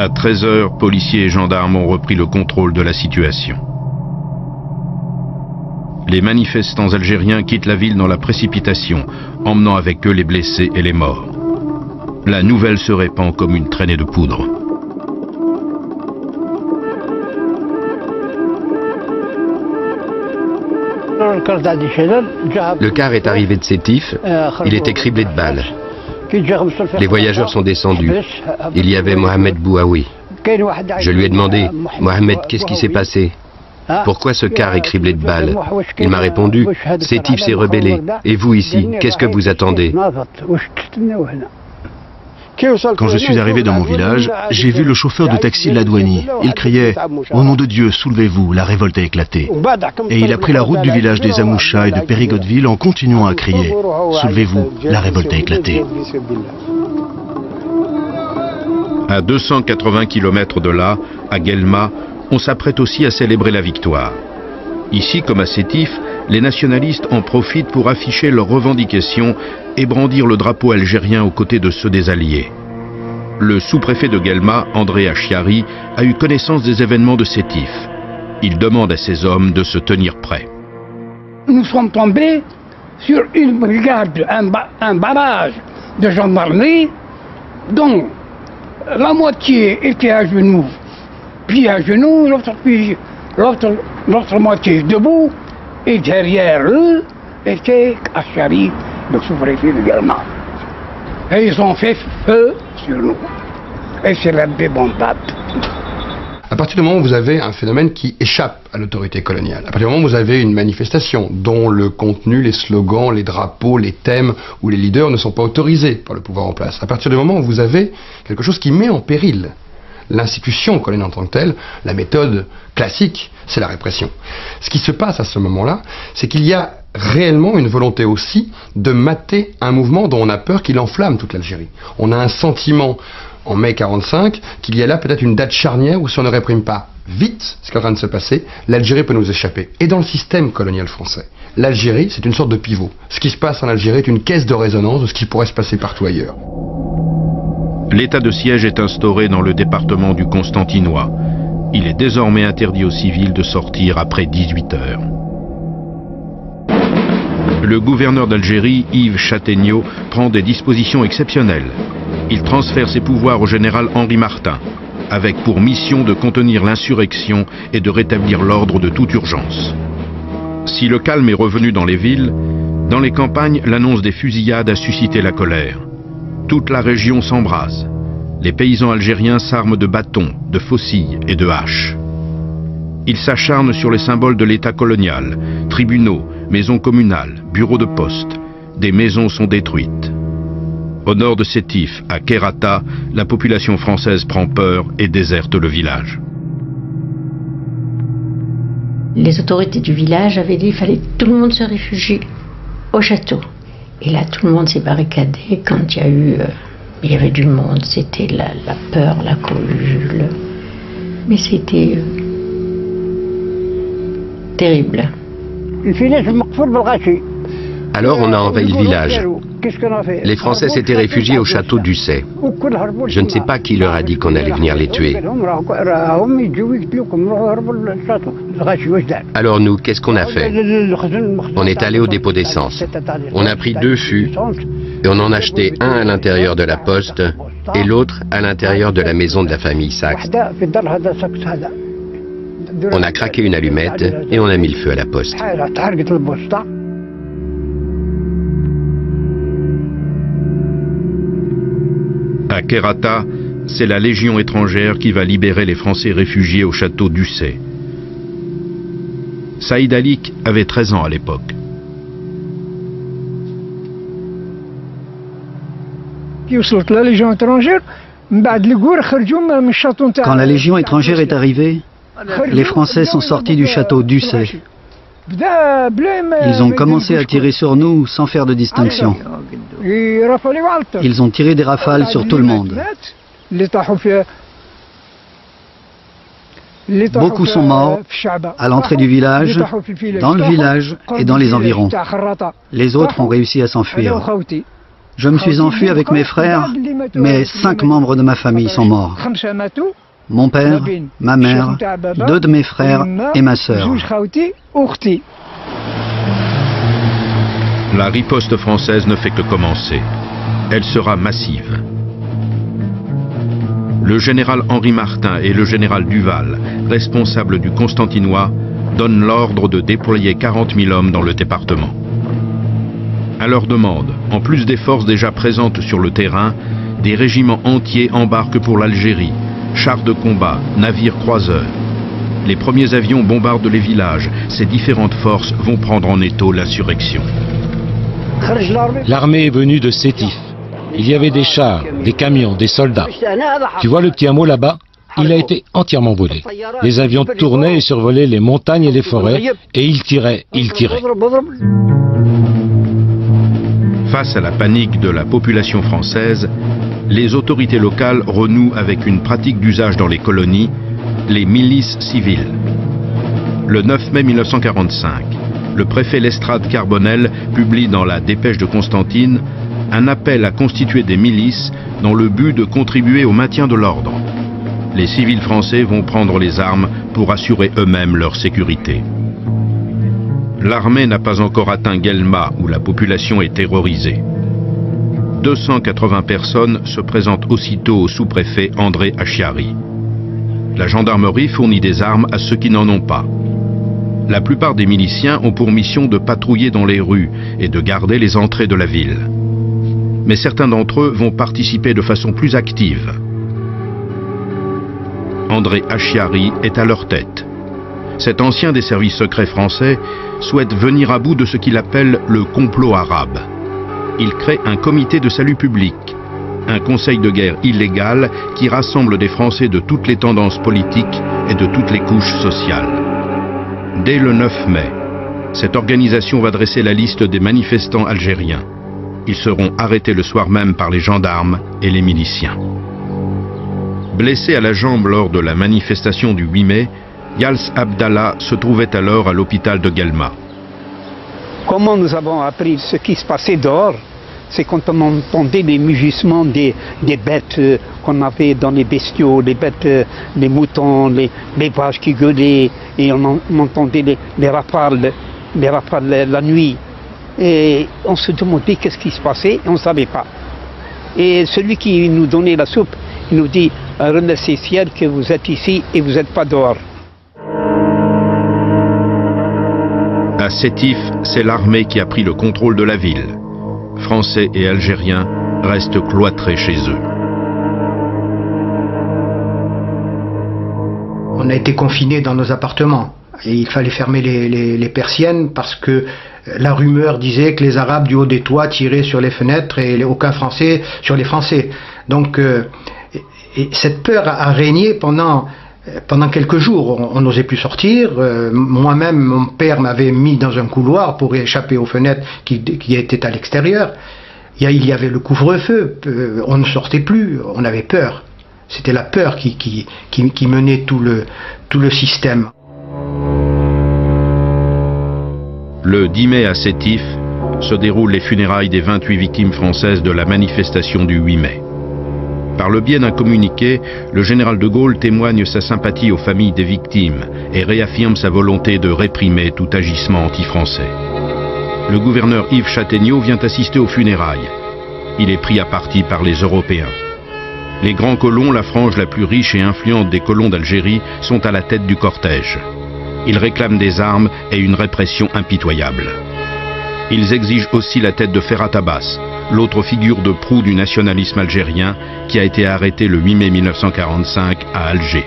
À 13 h, policiers et gendarmes ont repris le contrôle de la situation. Les manifestants algériens quittent la ville dans la précipitation, emmenant avec eux les blessés et les morts. La nouvelle se répand comme une traînée de poudre. Le car est arrivé de Sétif, il était criblé de balles. Les voyageurs sont descendus. Il y avait Mohamed Bouaoui. Je lui ai demandé, Mohamed, qu'est-ce qui s'est passé? Pourquoi ce car est criblé de balles? Il m'a répondu, Sétif s'est rebellé. Et vous ici, qu'est-ce que vous attendez? Quand je suis arrivé dans mon village, j'ai vu le chauffeur de taxi Ladouani. Il criait « Au nom de Dieu, soulevez-vous, la révolte a éclaté ». Et il a pris la route du village des Amoucha et de Périgodeville en continuant à crier « Soulevez-vous, la révolte a éclaté ». À 280 km de là, à Guelma, on s'apprête aussi à célébrer la victoire. Ici, comme à Sétif, les nationalistes en profitent pour afficher leurs revendications et brandir le drapeau algérien aux côtés de ceux des Alliés. Le sous-préfet de Guelma, André Achiari, a eu connaissance des événements de Sétif. Il demande à ses hommes de se tenir prêts. Nous sommes tombés sur une brigade, un barrage de gendarmerie dont la moitié était à genoux, puis à genoux, l'autre moitié debout, et derrière eux était Achiari, le sous-préfet de Guelma. Et ils ont fait feu sur nous. Et c'est la débandade. À partir du moment où vous avez un phénomène qui échappe à l'autorité coloniale, à partir du moment où vous avez une manifestation dont le contenu, les slogans, les drapeaux, les thèmes ou les leaders ne sont pas autorisés par le pouvoir en place, à partir du moment où vous avez quelque chose qui met en péril l'institution coloniale en tant que telle, la méthode classique, c'est la répression. Ce qui se passe à ce moment-là, c'est qu'il y a réellement une volonté aussi de mater un mouvement dont on a peur qu'il enflamme toute l'Algérie. On a un sentiment en mai 45 qu'il y a là peut-être une date charnière où si on ne réprime pas vite ce qui est en train de se passer, l'Algérie peut nous échapper. Et dans le système colonial français, l'Algérie c'est une sorte de pivot. Ce qui se passe en Algérie est une caisse de résonance de ce qui pourrait se passer partout ailleurs. L'état de siège est instauré dans le département du Constantinois. Il est désormais interdit aux civils de sortir après 18 heures. Le gouverneur d'Algérie, Yves Châtaigneau, prend des dispositions exceptionnelles. Il transfère ses pouvoirs au général Henri Martin, avec pour mission de contenir l'insurrection et de rétablir l'ordre de toute urgence. Si le calme est revenu dans les villes, dans les campagnes, l'annonce des fusillades a suscité la colère. Toute la région s'embrase. Les paysans algériens s'arment de bâtons, de faucilles et de haches. Ils s'acharnent sur les symboles de l'État colonial, tribunaux, maisons communales, bureaux de poste. Des maisons sont détruites. Au nord de Sétif, à Kherrata, la population française prend peur et déserte le village. Les autorités du village avaient dit qu'il fallait que tout le monde se réfugie au château. Et là, tout le monde s'est barricadé quand il y avait du monde. C'était la peur, la cohue. Mais c'était terrible. Alors on a envahi le village. Les Français s'étaient réfugiés au château d'Ussé. Je ne sais pas qui leur a dit qu'on allait venir les tuer. Alors nous, qu'est-ce qu'on a fait? On est allé au dépôt d'essence. On a pris 2 fûts et on en a acheté un à l'intérieur de la poste et l'autre à l'intérieur de la maison de la famille Saxe. On a craqué une allumette et on a mis le feu à la poste. À Kherrata, c'est la Légion étrangère qui va libérer les Français réfugiés au château d'Ussé. Saïd Alik avait 13 ans à l'époque. Quand la Légion étrangère est arrivée, les Français sont sortis du château d'Ussé. Ils ont commencé à tirer sur nous sans faire de distinction. Ils ont tiré des rafales sur tout le monde. Beaucoup sont morts à l'entrée du village, dans le village et dans les environs. Les autres ont réussi à s'enfuir. Je me suis enfui avec mes frères, mais 5 membres de ma famille sont morts. Mon père, ma mère, 2 de mes frères et ma sœur. La riposte française ne fait que commencer. Elle sera massive. Le général Henri Martin et le général Duval, responsables du Constantinois, donnent l'ordre de déployer 40 000 hommes dans le département. À leur demande, en plus des forces déjà présentes sur le terrain, des régiments entiers embarquent pour l'Algérie, chars de combat, navires croiseurs. Les premiers avions bombardent les villages. Ces différentes forces vont prendre en étau l'insurrection. L'armée est venue de Sétif. Il y avait des chars, des camions, des soldats. Tu vois le petit hameau là-bas? Il a été entièrement brûlé. Les avions tournaient et survolaient les montagnes et les forêts, et ils tiraient. Face à la panique de la population française, les autorités locales renouent avec une pratique d'usage dans les colonies, les milices civiles. Le 9 mai 1945, le préfet Lestrade Carbonel publie dans la Dépêche de Constantine un appel à constituer des milices dans le but de contribuer au maintien de l'ordre. Les civils français vont prendre les armes pour assurer eux-mêmes leur sécurité. L'armée n'a pas encore atteint Guelma où la population est terrorisée. 280 personnes se présentent aussitôt au sous-préfet André Achiari. La gendarmerie fournit des armes à ceux qui n'en ont pas. La plupart des miliciens ont pour mission de patrouiller dans les rues et de garder les entrées de la ville. Mais certains d'entre eux vont participer de façon plus active. André Achiari est à leur tête. Cet ancien des services secrets français souhaite venir à bout de ce qu'il appelle le complot arabe. Il crée un comité de salut public, un conseil de guerre illégal qui rassemble des Français de toutes les tendances politiques et de toutes les couches sociales. Dès le 9 mai, cette organisation va dresser la liste des manifestants algériens. Ils seront arrêtés le soir même par les gendarmes et les miliciens. Blessé à la jambe lors de la manifestation du 8 mai, Yals Abdallah se trouvait alors à l'hôpital de Guelma. Comment nous avons appris ce qui se passait dehors? C'est quand on entendait les mugissements des bêtes qu'on avait dans les bestiaux, les bêtes, les moutons, les vaches qui gueulaient, et on entendait les rafales la nuit. Et on se demandait qu'est-ce qui se passait, et on ne savait pas. Et celui qui nous donnait la soupe, il nous dit « Remerciez le ciel que vous êtes ici et vous n'êtes pas dehors ». À Sétif, c'est l'armée qui a pris le contrôle de la ville. Français et Algériens restent cloîtrés chez eux. On a été confinés dans nos appartements et il fallait fermer les persiennes parce que la rumeur disait que les Arabes du haut des toits tiraient sur les fenêtres et aucun Français sur les Français. Donc cette peur a régné pendant quelques jours. On n'osait plus sortir. Moi-même, mon père m'avait mis dans un couloir pour échapper aux fenêtres qui étaient à l'extérieur. Il y avait le couvre-feu. On ne sortait plus. On avait peur. C'était la peur qui menait tout le système. Le 10 mai à Sétif se déroulent les funérailles des 28 victimes françaises de la manifestation du 8 mai. Par le biais d'un communiqué, le général de Gaulle témoigne sa sympathie aux familles des victimes et réaffirme sa volonté de réprimer tout agissement anti-français. Le gouverneur Yves Châtaigneau vient assister aux funérailles. Il est pris à partie par les Européens. Les grands colons, la frange la plus riche et influente des colons d'Algérie, sont à la tête du cortège. Ils réclament des armes et une répression impitoyable. Ils exigent aussi la tête de Ferhat Abbas, l'autre figure de proue du nationalisme algérien qui a été arrêté le 8 mai 1945 à Alger.